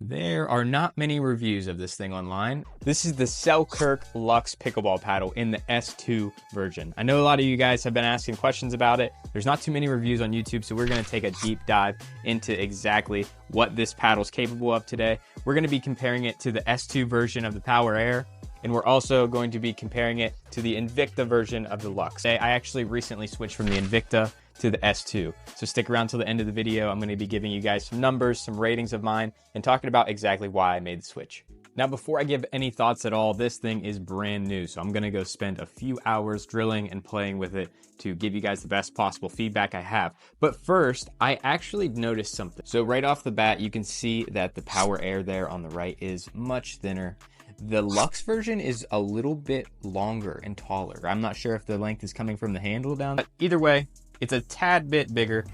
There are not many reviews of this thing online. This is the Selkirk Luxx pickleball paddle in the S2 version. I know a lot of you guys have been asking questions about it. There's not too many reviews on YouTube, so we're gonna take a deep dive into exactly what this paddle is capable of today. We're gonna be comparing it to the S2 version of the Power Air, and we're also going to be comparing it to the Invikta version of the Luxx. I actually recently switched from the Invikta to the S2. So stick around till the end of the video. I'm going to be giving you guys some numbers, some ratings of mine, and talking about exactly why I made the switch. Now, before I give any thoughts at all, this thing is brand new. So I'm going to go spend a few hours drilling and playing with it to give you guys the best possible feedback I have. But first, I actually noticed something. So right off the bat, you can see that the Power Air there on the right is much thinner. The Luxx version is a little bit longer and taller. I'm not sure if the length is coming from the handle down, but either way, it's a tad bit bigger.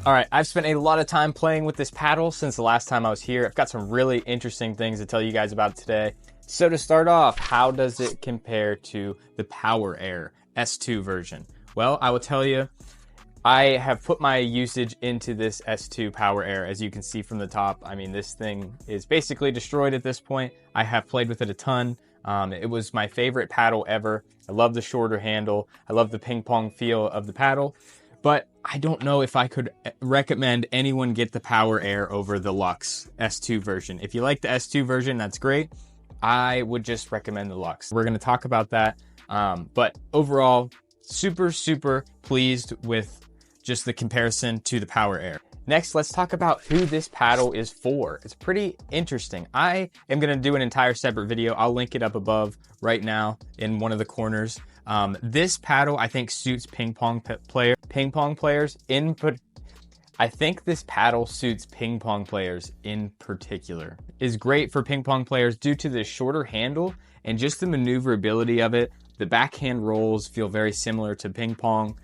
All right, I've spent a lot of time playing with this paddle since the last time I was here. I've got some really interesting things to tell you guys about today. So to start off, how does it compare to the Power Air S2 version? Well, I will tell you, I have put my usage into this S2 Power Air. As you can see from the top, I mean, this thing is basically destroyed at this point. I have played with it a ton. It was my favorite paddle ever. I love the shorter handle. I love the ping pong feel of the paddle, but I don't know if I could recommend anyone get the Power Air over the Luxx S2 version. If you like the S2 version, that's great. I would just recommend the Luxx. We're going to talk about that. But overall, super pleased with just the comparison to the Power Air. Next, let's talk about who this paddle is for. It's pretty interesting. I am gonna do an entire separate video. I'll link it up above right now in one of the corners. This paddle, I think, suits ping pong players I think this paddle suits ping pong players in particular. Is great for ping pong players due to the shorter handle and just the maneuverability of it. The backhand rolls feel very similar to ping pong.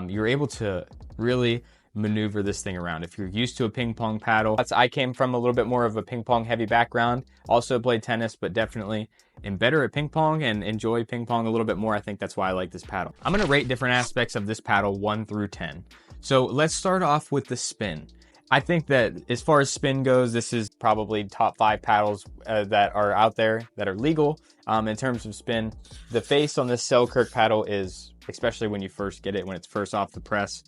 You're able to really maneuver this thing around. If you're used to a ping pong paddle, I came from a little bit more of a ping pong heavy background, also played tennis, but definitely am better at ping pong and enjoy ping pong a little bit more. I think that's why I like this paddle. I'm going to rate different aspects of this paddle 1 through 10. So let's start off with the spin. I think that as far as spin goes, this is probably top 5 paddles that are out there that are legal in terms of spin. The face on this Selkirk paddle is, especially when you first get it, when it's first off the press,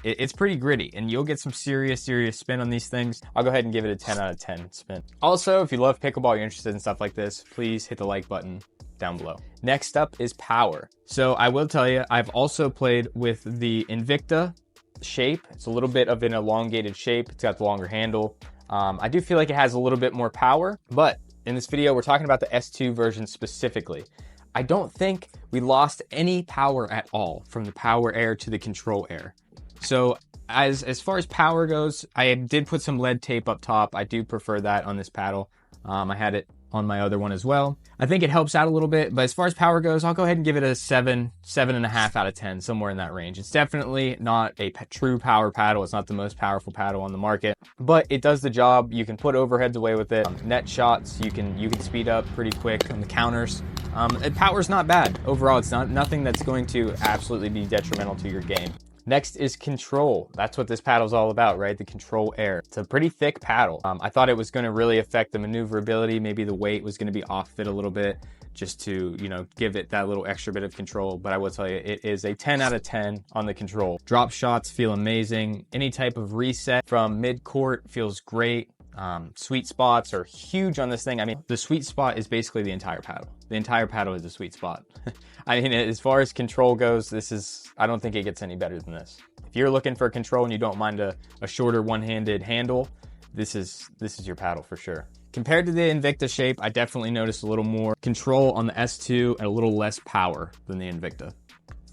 it's pretty gritty and you'll get some serious spin on these things. I'll go ahead and give it a 10 out of 10 spin. Also, if you love pickleball, you're interested in stuff like this, please hit the like button down below. Next up is power. So I will tell you, I've also played with the Invikta shape. It's a little bit of an elongated shape. It's got the longer handle. I do feel like it has a little bit more power, but in this video, we're talking about the S2 version specifically. I don't think we lost any power at all from the Power Air to the Control Air. So as far as power goes, I did put some lead tape up top. I do prefer that on this paddle. I had it on my other one as well. I think it helps out a little bit, but as far as power goes, I'll go ahead and give it a 7.5 out of 10, somewhere in that range. It's definitely not a true power paddle. It's not the most powerful paddle on the market, but it does the job. You can put overheads away with it. Net shots, you can speed up pretty quick on the counters. Power's not bad. Overall, it's nothing that's going to absolutely be detrimental to your game. Next is control. That's what this paddle's all about, right? The Control Air. It's a pretty thick paddle. I thought it was going to really affect the maneuverability. Maybe the weight was going to be off it a little bit just to, give it that little extra bit of control. But I will tell you, it is a 10 out of 10 on the control. Drop shots feel amazing. Any type of reset from mid-court feels great. Sweet spots are huge on this thing. I mean, the sweet spot is basically the entire paddle. The entire paddle is a sweet spot. I mean, as far as control goes, I don't think it gets any better than this. If you're looking for control and you don't mind a shorter one-handed handle, this is your paddle for sure. Compared to the Invikta shape, I definitely noticed a little more control on the S2 and a little less power than the Invikta.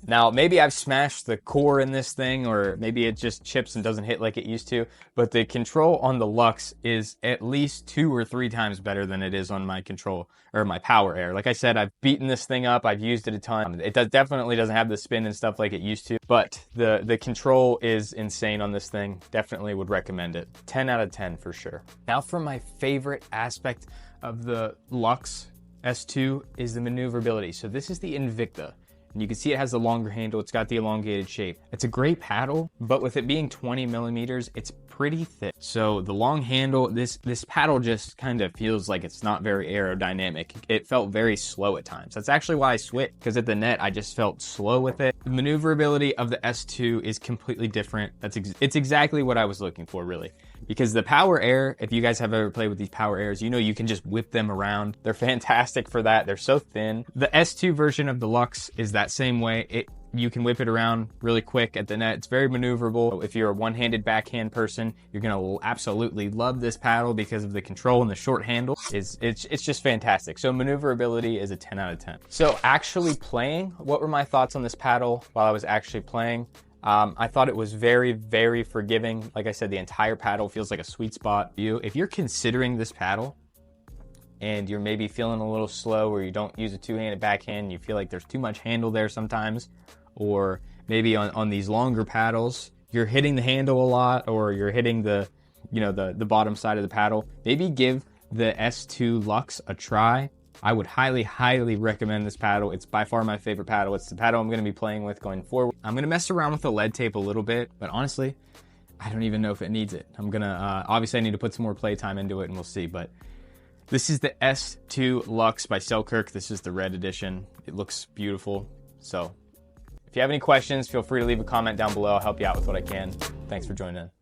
Now, maybe I've smashed the core in this thing, or maybe it just chips and doesn't hit like it used to, but the control on the Luxx is at least 2 or 3 times better than it is on my control, or my Power Air. Like I said, I've beaten this thing up, I've used it a ton. It definitely doesn't have the spin and stuff like it used to, but the control is insane on this thing. Definitely would recommend it. 10 out of 10 for sure. Now for my favorite aspect of the Luxx S2 is the maneuverability. So this is the Invikta. And you can see it has the longer handle. It's got the elongated shape. It's a great paddle, but with it being 20 millimeters, it's pretty thick. So the long handle, this paddle just kind of feels like it's not very aerodynamic. It felt very slow at times. That's actually why I switched, because at the net, I just felt slow with it. The maneuverability of the S2 is completely different. It's exactly what I was looking for, really. Because the Power Air, if you guys have ever played with these Power Airs, you know you can just whip them around. They're fantastic for that. They're so thin. The S2 version of the Luxx is that same way. You can whip it around really quick at the net. It's very maneuverable. If you're a one-handed backhand person, you're gonna absolutely love this paddle because of the control and the short handle. It's just fantastic. So maneuverability is a 10 out of 10. So actually playing, what were my thoughts on this paddle while I was actually playing? I thought it was very, very forgiving. Like I said, the entire paddle feels like a sweet spot. If you're considering this paddle and you're maybe feeling a little slow, or you don't use a two-handed backhand, you feel like there's too much handle there sometimes, or maybe on these longer paddles, you're hitting the handle a lot, or you're hitting the bottom side of the paddle, maybe give the S2 LUXX a try. I would highly, highly recommend this paddle. It's by far my favorite paddle. It's the paddle I'm gonna be playing with going forward. I'm gonna mess around with the lead tape a little bit, but honestly, I don't even know if it needs it. I'm gonna, obviously I need to put some more play time into it and we'll see, but this is the S2 LUXX by Selkirk. This is the red edition. It looks beautiful. So if you have any questions, feel free to leave a comment down below. I'll help you out with what I can. Thanks for joining in.